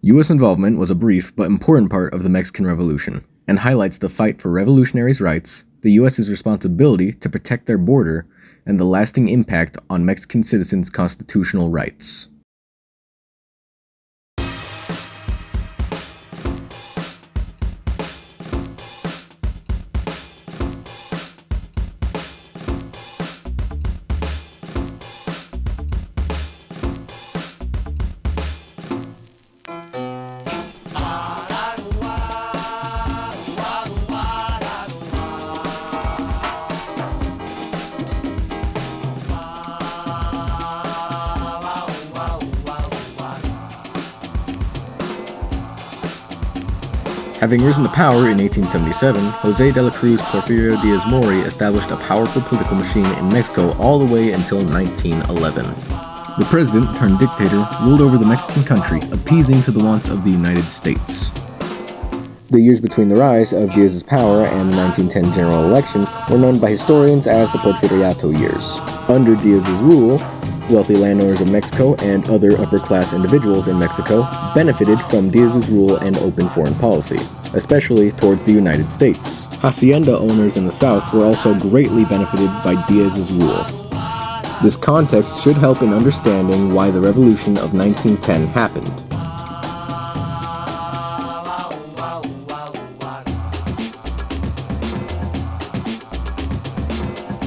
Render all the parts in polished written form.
U.S. involvement was a brief but important part of the Mexican Revolution, and highlights the fight for revolutionaries' rights, the U.S.'s responsibility to protect their border, and the lasting impact on Mexican citizens' constitutional rights. Having risen to power in 1877, José de la Cruz Porfirio Díaz Mori established a powerful political machine in Mexico all the way until 1911. The president turned dictator ruled over the Mexican country, appeasing to the wants of the United States. The years between the rise of Díaz's power and the 1910 general election were known by historians as the Porfiriato years. Under Díaz's rule, wealthy landowners of Mexico and other upper-class individuals in Mexico benefited from Díaz's rule and open foreign policy, especially towards the United States. Hacienda owners in the South were also greatly benefited by Díaz's rule. This context should help in understanding why the Revolution of 1910 happened.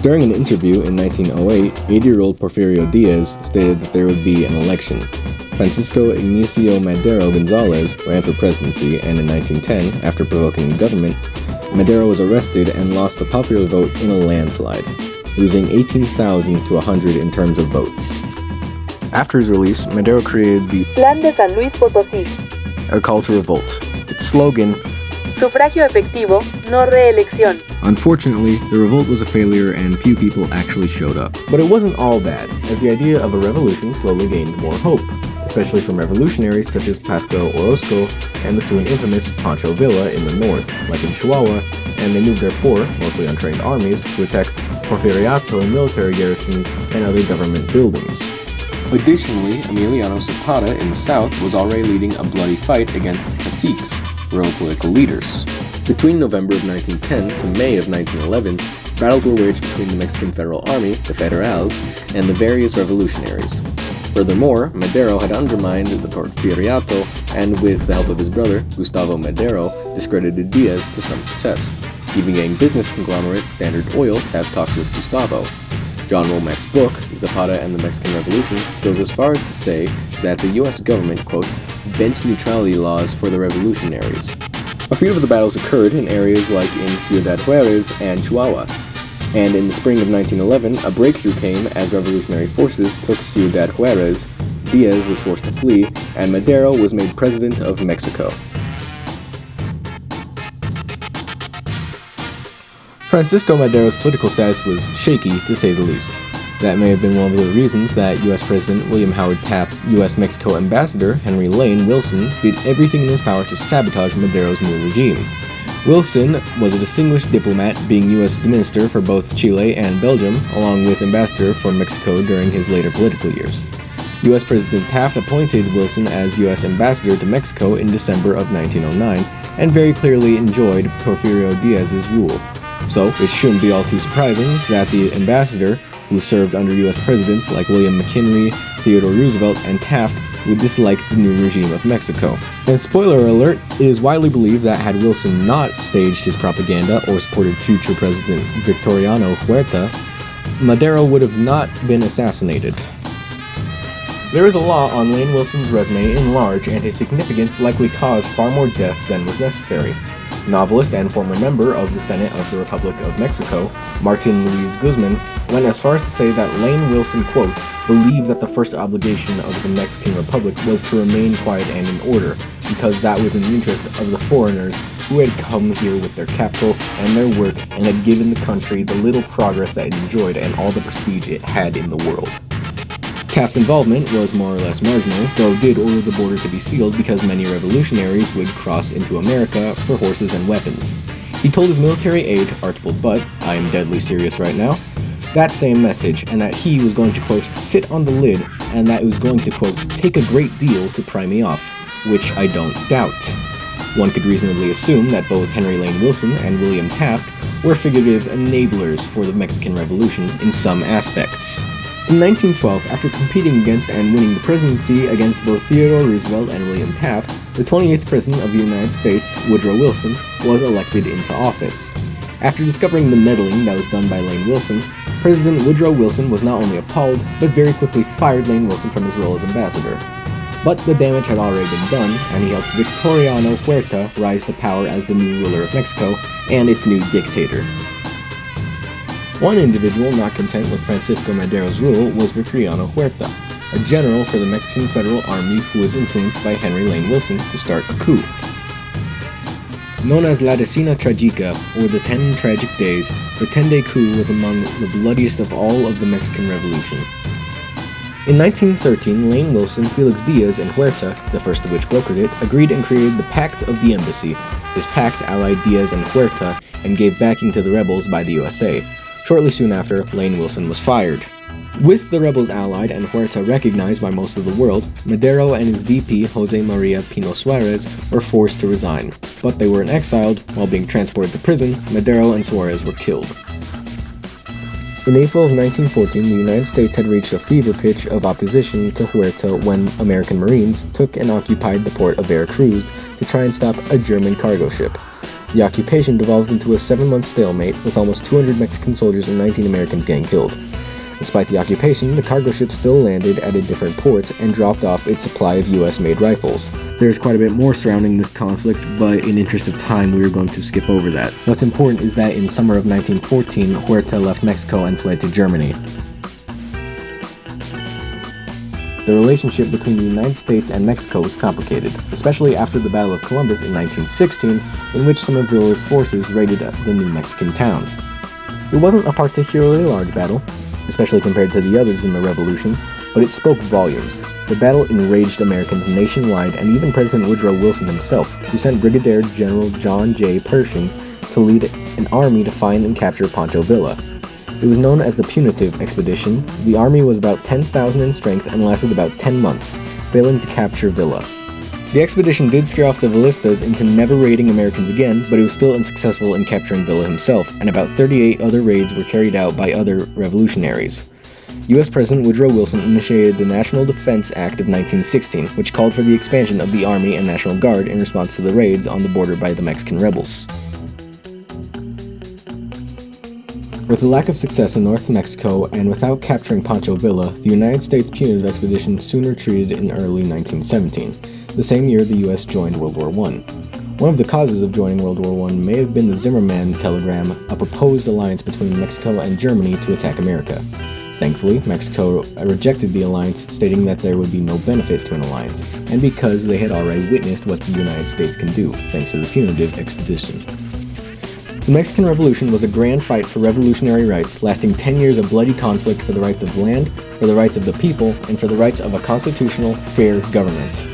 During an interview in 1908, 80-year-old Porfirio Díaz stated that there would be an election. Francisco Ignacio Madero Gonzalez ran for presidency, and in 1910, after provoking the government, Madero was arrested and lost the popular vote in a landslide, losing 18,000 to 100 in terms of votes. After his release, Madero created the Plan de San Luis Potosí, a call to revolt. Its slogan, Sufragio efectivo, no reelección. Unfortunately, the revolt was a failure and few people actually showed up. But it wasn't all bad, as the idea of a revolution slowly gained more hope, especially from revolutionaries such as Pascual Orozco and the soon infamous Pancho Villa in the north, like in Chihuahua, and they moved their poor, mostly untrained armies to attack Porfiriato military garrisons and other government buildings. Additionally, Emiliano Zapata in the south was already leading a bloody fight against caciques, rural political leaders. Between November of 1910 to May of 1911, battles were waged between the Mexican Federal Army, the Federales, and the various revolutionaries. Furthermore, Madero had undermined the Porfiriato and, with the help of his brother, Gustavo Madero, discredited Díaz to some success, even getting business conglomerate Standard Oil to have talks with Gustavo. John Womack's book, Zapata and the Mexican Revolution, goes as far as to say that the U.S. government, quote, bends neutrality laws for the revolutionaries. A few of the battles occurred in areas like in Ciudad Juarez and Chihuahua, and in the spring of 1911, a breakthrough came as revolutionary forces took Ciudad Juarez, Díaz was forced to flee, and Madero was made president of Mexico. Francisco Madero's political status was shaky, to say the least. That may have been one of the reasons that U.S. President William Howard Taft's U.S.-Mexico ambassador, Henry Lane Wilson, did everything in his power to sabotage Madero's new regime. Wilson was a distinguished diplomat, being U.S. minister for both Chile and Belgium, along with ambassador for Mexico during his later political years. U.S. President Taft appointed Wilson as U.S. ambassador to Mexico in December of 1909, and very clearly enjoyed Porfirio Díaz's rule. So, it shouldn't be all too surprising that the ambassador, who served under U.S. presidents like William McKinley, Theodore Roosevelt, and Taft, would dislike the new regime of Mexico. And spoiler alert, it is widely believed that had Wilson not staged his propaganda or supported future President Victoriano Huerta, Madero would have not been assassinated. There is a law on Lane Wilson's resume in large, and his significance likely caused far more death than was necessary. Novelist and former member of the Senate of the Republic of Mexico, Martin Luis Guzman, went as far as to say that Lane Wilson, quote, believed that the first obligation of the Mexican Republic was to remain quiet and in order, because that was in the interest of the foreigners who had come here with their capital and their work and had given the country the little progress that it enjoyed and all the prestige it had in the world. Taft's involvement was more or less marginal, though did order the border to be sealed because many revolutionaries would cross into America for horses and weapons. He told his military aide, Archibald Butt, I am deadly serious right now, that same message, and that he was going to, quote, sit on the lid, and that it was going to, quote, take a great deal to pry me off. which I don't doubt. One could reasonably assume that both Henry Lane Wilson and William Taft were figurative enablers for the Mexican Revolution in some aspects. In 1912, after competing against and winning the presidency against both Theodore Roosevelt and William Taft, the 28th President of the United States, Woodrow Wilson, was elected into office. After discovering the meddling that was done by Lane Wilson, President Woodrow Wilson was not only appalled, but very quickly fired Lane Wilson from his role as ambassador. But the damage had already been done, and he helped Victoriano Huerta rise to power as the new ruler of Mexico and its new dictator. One individual not content with Francisco Madero's rule was Victoriano Huerta, a general for the Mexican Federal Army who was influenced by Henry Lane Wilson to start a coup. Known as La Decena Tragica, or the 10 Tragic Days, the 10-day coup was among the bloodiest of all of the Mexican Revolution. In 1913, Lane Wilson, Felix Diaz, and Huerta, the first of which brokered it, agreed and created the Pact of the Embassy. This pact allied Diaz and Huerta and gave backing to the rebels by the USA. Shortly soon after, Lane Wilson was fired. With the rebels allied and Huerta recognized by most of the world, Madero and his VP, Jose Maria Pino Suarez, were forced to resign. But they weren't exiled. While being transported to prison, Madero and Suarez were killed. In April of 1914, the United States had reached a fever pitch of opposition to Huerta when American Marines took and occupied the port of Veracruz to try and stop a German cargo ship. The occupation devolved into a 7-month stalemate, with almost 200 Mexican soldiers and 19 Americans getting killed. Despite the occupation, the cargo ship still landed at a different port and dropped off its supply of US-made rifles. There is quite a bit more surrounding this conflict, but in interest of time we are going to skip over that. What's important is that in summer of 1914, Huerta left Mexico and fled to Germany. The relationship between the United States and Mexico was complicated, especially after the Battle of Columbus in 1916, in which some of Villa's forces raided the new Mexican town. It wasn't a particularly large battle, especially compared to the others in the Revolution, but it spoke volumes. The battle enraged Americans nationwide and even President Woodrow Wilson himself, who sent Brigadier General John J. Pershing to lead an army to find and capture Pancho Villa. It was known as the Punitive Expedition. The army was about 10,000 in strength and lasted about 10 months, failing to capture Villa. The expedition did scare off the Villistas into never raiding Americans again, but it was still unsuccessful in capturing Villa himself, and about 38 other raids were carried out by other revolutionaries. U.S. President Woodrow Wilson initiated the National Defense Act of 1916, which called for the expansion of the Army and National Guard in response to the raids on the border by the Mexican rebels. With the lack of success in North Mexico and without capturing Pancho Villa, the United States Punitive Expedition soon retreated in early 1917. The same year, the U.S. joined World War I. One of the causes of joining World War I may have been the Zimmermann Telegram, a proposed alliance between Mexico and Germany to attack America. Thankfully, Mexico rejected the alliance, stating that there would be no benefit to an alliance, and because they had already witnessed what the United States can do, thanks to the Punitive Expedition. The Mexican Revolution was a grand fight for revolutionary rights, lasting 10 years of bloody conflict for the rights of land, for the rights of the people, and for the rights of a constitutional, fair government.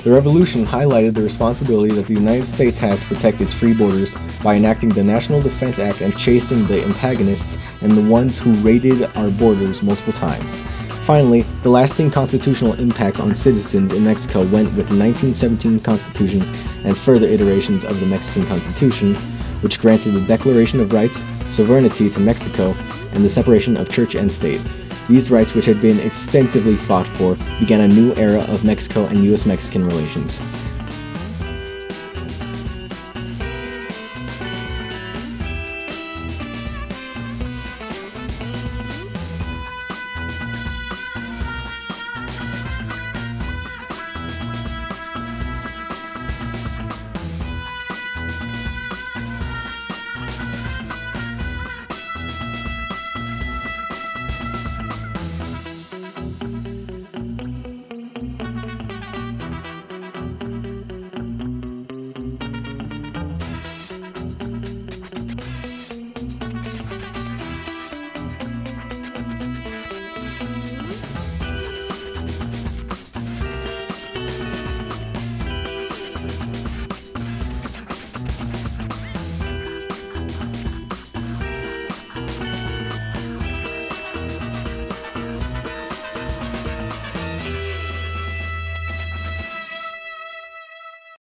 The revolution highlighted the responsibility that the United States has to protect its free borders by enacting the National Defense Act and chasing the antagonists and the ones who raided our borders multiple times. Finally, the lasting constitutional impacts on citizens in Mexico went with the 1917 Constitution and further iterations of the Mexican Constitution, which granted the Declaration of Rights, sovereignty to Mexico, and the separation of church and state. These rights, which had been extensively fought for, began a new era of Mexico and U.S.-Mexican relations.